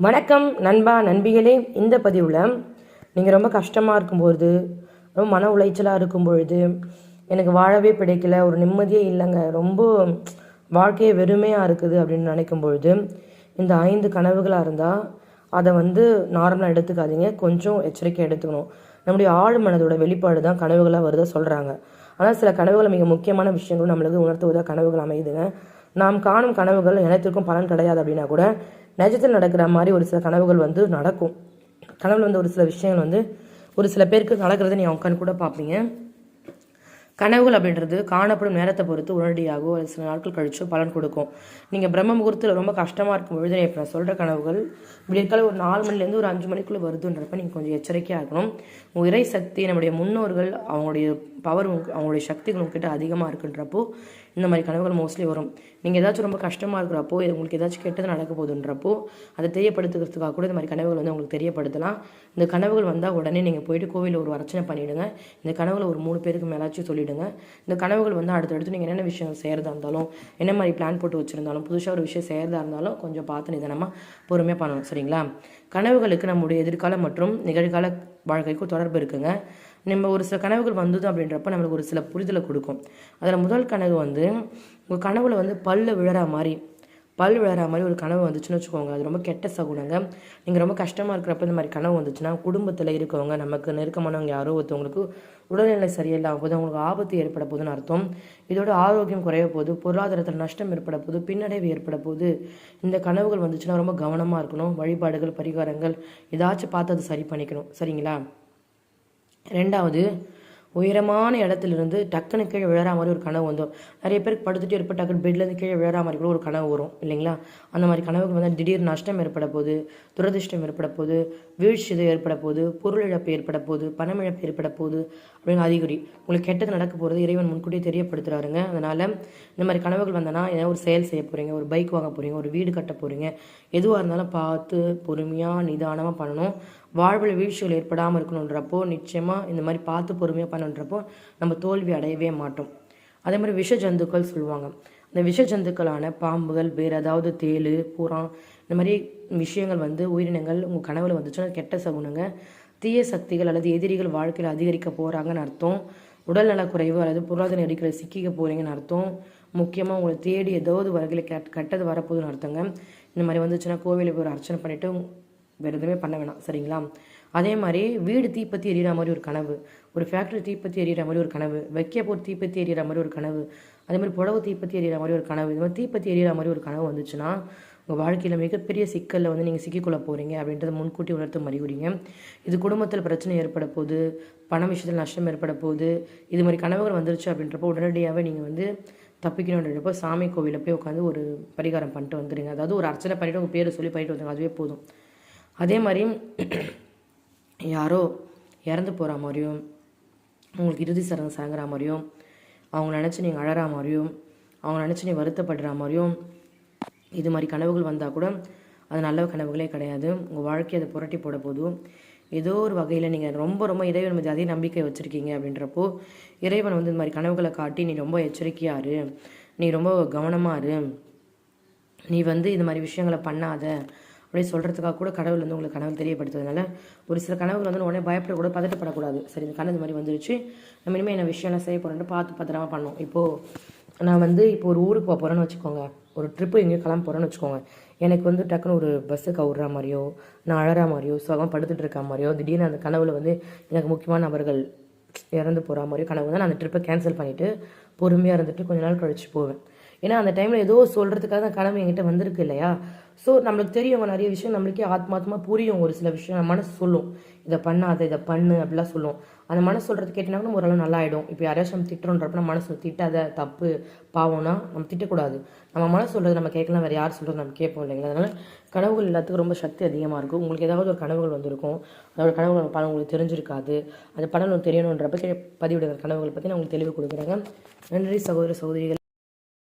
வணக்கம் நண்பா நண்பிகளே. இந்த பதிவில் நீங்கள் ரொம்ப கஷ்டமாக இருக்கும்பொழுது, ரொம்ப மன உளைச்சலாக இருக்கும் பொழுது, எனக்கு வாழவே பிடிக்கல, ஒரு நிம்மதியே இல்லைங்க, ரொம்ப வாழ்க்கையே வெறுமையாக இருக்குது அப்படின்னு நினைக்கும் பொழுது, இந்த 5 கனவுகளாக இருந்தால் அதை நார்மலாக எடுத்துக்காதீங்க, கொஞ்சம் எச்சரிக்கை எடுத்துக்கணும். நம்முடைய ஆழ் மனதோட வெளிப்பாடு தான் கனவுகளாக வருதா சொல்கிறாங்க. ஆனால் சில கனவுகள் மிக முக்கியமான விஷயங்களும் நம்மளுக்கு உணர்த்துவதாக கனவுகள் அமையுதுங்க. நாம் காணும் கனவுகள் எனத்திற்கும் பலன் கிடையாது அப்படின்னா கூட நிஜத்தில் நடக்கிற மாதிரி ஒரு சில கனவுகள் நடக்கும். கனவுல ஒரு சில விஷயங்கள் ஒரு சில பேருக்கு நடக்கிறத நீங்கள் உட்காந்து கூட பார்ப்பீங்க. கனவுகள் அப்படின்றது காணப்படும் நேரத்தை பொறுத்து உடனடியாகவோ சில நாட்கள் கழிச்சோ பலன் கொடுக்கும். நீங்கள் பிரம்ம முகூர்த்தத்தில் ரொம்ப கஷ்டமாக இருக்கும் பொழுது இப்போ நான் சொல்கிற கனவுகள் விடியற்கால ஒரு 4 மணிலேருந்து ஒரு 5 மணிக்குள்ளே வருதுன்றப்ப நீங்கள் கொஞ்சம் எச்சரிக்கையாக இருக்கணும். உங்கள் இறை சக்தி, நம்முடைய முன்னோர்கள், அவங்களுடைய பவர், அவங்களுடைய சக்திகள் உங்ககிட்ட அதிகமாக இருக்குன்றப்போ இந்த மாதிரி கனவுகள் மோஸ்ட்லி வரும். நீங்கள் ஏதாச்சும் ரொம்ப கஷ்டமாக இருக்கிறப்போ, உங்களுக்கு ஏதாச்சும் கெட்டது நடக்க போகுதுன்றப்போ அதை தெரியப்படுத்துக்கிறதுக்காக கூட இந்த மாதிரி கனவுகள் உங்களுக்கு தெரியப்படுத்தலாம். இந்த கனவுகள் வந்தால் உடனே நீங்கள் போயிட்டு கோவிலில் ஒரு அர்ச்சனை பண்ணிவிடுங்க. இந்த கனவுகளை ஒரு 3 பேருக்கு மேலாச்சும் சொல்லிவிடுங்க. இந்த கனவுகள் அடுத்தடுத்து நீங்கள் என்னென்ன விஷயம் செய்கிறதா இருந்தாலும், என்ன மாதிரி பிளான் போட்டு வச்சுருந்தாலும், புதுசாக ஒரு விஷயம் செய்கிறதா இருந்தாலும் கொஞ்சம் பார்த்து நிதானமாக பொறுமையாக பண்ணணும். சரிங்களா? கனவுகளுக்கு நம்முடைய எதிர்கால மற்றும் நிகழ்கால வாழ்க்கைக்கும் தொடர்பு இருக்குங்க. நம்ம ஒரு சில கனவுகள் வந்தது அப்படின்றப்ப நம்மளுக்கு ஒரு சில புரிதலை கொடுக்கும். அதில் முதல் கனவு உங்கள் கனவுல பல் விழற மாதிரி ஒரு கனவு வந்துச்சுன்னு வச்சுக்கோங்க. அது ரொம்ப கெட்ட சகுனங்க. நீங்கள் ரொம்ப கஷ்டமாக இருக்கிறப்ப இந்த மாதிரி கனவு வந்துச்சுன்னா, குடும்பத்தில் இருக்கவங்க, நமக்கு நெருக்கமானவங்க யாரோ ஒருத்தவங்களுக்கு உடல்நிலை சரியில்லாம போது, அவங்களுக்கு ஆபத்து ஏற்பட போகுதுன்னு அர்த்தம். இதோட ஆரோக்கியம் குறைய போகுது, பொருளாதாரத்தில் நஷ்டம் ஏற்பட போகுது, பின்னடைவு ஏற்பட போகுது. இந்த கனவுகள் வந்துச்சுன்னா ரொம்ப கவனமாக இருக்கணும். வழிபாடுகள், பரிகாரங்கள் ஏதாச்சும் பார்த்து அதை சரி பண்ணிக்கணும். சரிங்களா? 2வது, உயரமான இடத்துலேருந்து டக்குன்னு கீழே விழற மாதிரி ஒரு கனவு வந்துடும். நிறைய பேருக்கு படுத்துட்டு இருப்ப டக்குன்னு பெட்லேருந்து கீழே விழற மாதிரி கூட ஒரு கனவு வரும் இல்லைங்களா? அந்த மாதிரி கனவுக்கு திடீர் நஷ்டம் ஏற்பட போகுது, துரதிர்ஷ்டம் ஏற்பட போகுது, வீழ்ச்சி ஏற்பட போகுது, பொருள் இழப்பு ஏற்பட போகுது, பணமிழப்பு ஏற்பட போகுது அப்படின்னு அறிகுறி. உங்களுக்கு கெட்டது நடக்க போகிறது இறைவன் முன்கூட்டியே தெரியப்படுத்துறாருங்க. அதனால் இந்த மாதிரி கனவுகள் வந்தனா ஏதாவது ஒரு செயல் செய்ய போகிறீங்க, ஒரு பைக் வாங்க போகிறீங்க, ஒரு வீடு கட்ட போகிறீங்க, எதுவாக இருந்தாலும் பார்த்து பொறுமையாக நிதானமாக பண்ணணும். வாழ்வில் வீழ்ச்சிகள் ஏற்படாமல் இருக்கணுன்றப்போ நிச்சயமாக இந்த மாதிரி பார்த்து பொறுமையாக பண்ணுன்றப்போ நம்ம தோல்வி அடையவே மாட்டோம். அதே மாதிரி விஷ ஜந்துக்கள் சொல்லுவாங்க. இந்த விஷ ஜந்துக்களான பாம்புகள், வேறு ஏதாவது தேள், புறா, இந்த மாதிரி விஷயங்கள் உயிரினங்கள் உங்கள் கனவுல வந்துச்சுன்னா கெட்ட சகுனங்க. தீய சக்திகள் அல்லது எதிரிகள் வாழ்க்கையில் அதிகரிக்க போகிறாங்கன்னு அர்த்தம். உடல்நலக்குறைவு அல்லது பொருளாதார நெருக்கடியில் சிக்கிக்க போகிறீங்கன்னு அர்த்தம். முக்கியமாக உங்களை தேடி ஏதாவது வகையில் கெட்டது வரப்போகுதுன்னு அர்த்தங்க. இந்த மாதிரி வந்துச்சுன்னா கோவிலுக்கு ஒரு அர்ச்சனை பண்ணிவிட்டு வேறு எதுவுமே பண்ண வேணாம். சரிங்களா? அதே மாதிரி வீடு தீப்பற்றி எரியிற மாதிரி ஒரு கனவு, ஒரு ஃபேக்ட்ரி தீப்பற்றி எரியிற மாதிரி ஒரு கனவு, வைக்க போர் தீப்பற்றி எரியிற மாதிரி ஒரு கனவு, அதே மாதிரி புடவை தீப்பற்றி எரியிற மாதிரி ஒரு கனவு, இந்த மாதிரி தீப்பற்றி எரியிற மாதிரி ஒரு கனவு வந்துச்சுன்னா உங்கள் வாழ்க்கையில் மிகப்பெரிய சிக்கலில் நீங்கள் சிக்கிக்கொள்ள போகிறீங்க அப்படின்றத முன்கூட்டி உணர்த்து அறிகுறிங்க. இது குடும்பத்தில் பிரச்சனை ஏற்பட போகுது, பண விஷயத்தில் நஷ்டம் ஏற்பட போகுது. இது மாதிரி கனவுகள் வந்துருச்சு அப்படின்றப்போ உடனடியாகவே நீங்கள் தப்பிக்கணுன்றப்போ சாமி கோவிலில் போய் உட்காந்து ஒரு பரிகாரம் பண்ணிட்டு வந்துடுங்க. அதாவது ஒரு அர்ச்சனை பண்ணிவிட்டு உங்கள் பேரை சொல்லி பண்ணிட்டு வந்துடுங்க, அதுவே போதும். அதே மாதிரி யாரோ இறந்து போகிற மாதிரியும், உங்களுக்கு இறுதி சடங்கு சடங்குற மாதிரியும், அவங்க நினச்சி நீங்கள் அழற மாதிரியும், அவங்க நினச்சி நீ வருத்தப்படுற மாதிரியும் இது மாதிரி கனவுகள் வந்தால் கூட அது நல்ல கனவுகளே கிடையாது. உங்கள் வாழ்க்கையை அதை புரட்டி போட போதும். ஏதோ ஒரு வகையில் நீங்கள் ரொம்ப இறைவன் மீது அதே நம்பிக்கை வச்சுருக்கீங்க அப்படின்றப்போ இறைவன் இந்த மாதிரி கனவுகளை காட்டி நீ ரொம்ப எச்சரிக்கையாக இரு, நீ ரொம்ப கவனமாக இரு, நீ இது மாதிரி விஷயங்களை பண்ணாத அப்படியே சொல்கிறதுக்காக கூட கடவுள் உங்களுக்கு கனவு தெரியப்படுத்துறதுனால ஒரு சில கனவுகள் உடனே பயப்படக்கூட பதட்டப்படக்கூடாது. சரி, இந்த கனவு இந்த மாதிரி வந்துருச்சு, நம்ம இனிமேல் என்ன விஷயம்லாம் செய்ய போகிறோன்ட்டு பார்த்து பத்திரமா பண்ணோம். இப்போது நான் இப்போ ஒரு ஊருக்கு போக போகிறேன்னு வச்சுக்கோங்க, ஒரு ட்ரிப்பு எங்கேயும் கிளம்ப போகிறேன்னு வச்சுக்கோங்க. எனக்கு டக்குன்னு ஒரு பஸ்ஸு கவுடுற மாதிரியோ, நான் அழற மாதிரியோ, சுகம் படுத்துட்டு இருக்க மாதிரியோ, திடீர்னு அந்த கனவுல எனக்கு முக்கியமான நபர்கள் இறந்து போகிற மாதிரியோ கனவு நான் அந்த ட்ரிப்பை கேன்சல் பண்ணிவிட்டு பொறுமையாக இருந்துட்டு கொஞ்ச நாள் கழிச்சு போவேன். ஏன்னா அந்த டைமில் ஏதோ சொல்கிறதுக்காக அந்த கனவு என்கிட்ட வந்திருக்கு இல்லையா? ஸோ நம்மளுக்கு தெரியும் நிறைய விஷயம், நம்மளுக்கே ஆத்மாத்மாக புரியும். ஒரு சில விஷயம் நம்ம மனசு சொல்லும், இதை பண்ணாத, இதை பண்ணு அப்படிலாம் சொல்லும். அந்த மனசு சொல்கிறது கேட்டினாலும் நம்ம ஓரளவு நல்லா ஆகிடும். இப்போ யாராச்சும் நம்ம திட்டுறோன்றப்ப நம்ம மனசு திட்டாத, தப்பு, பாவம்னா நம்ம திட்டக்கூடாது. நம்ம மனசு சொல்கிறது நம்ம கேட்கலாம், வேறு யார் சொல்கிறது நம்ம கேட்போம் இல்லைங்களா? அதனால் கனவுகள் எல்லாத்துக்கும் ரொம்ப சக்தி அதிகமாக இருக்கும். உங்களுக்கு ஏதாவது ஒரு கனவுகள் வந்திருக்கும், அதோட கனவுகள் படம் உங்களுக்கு தெரிஞ்சிருக்காது. அந்த படம் தெரியணுன்றப்ப பதிவிடுற கனவுகளை பற்றி நான் உங்களுக்கு தெளிவு கொடுக்குறேங்க. நன்றி சகோதர சகோதரிகள்.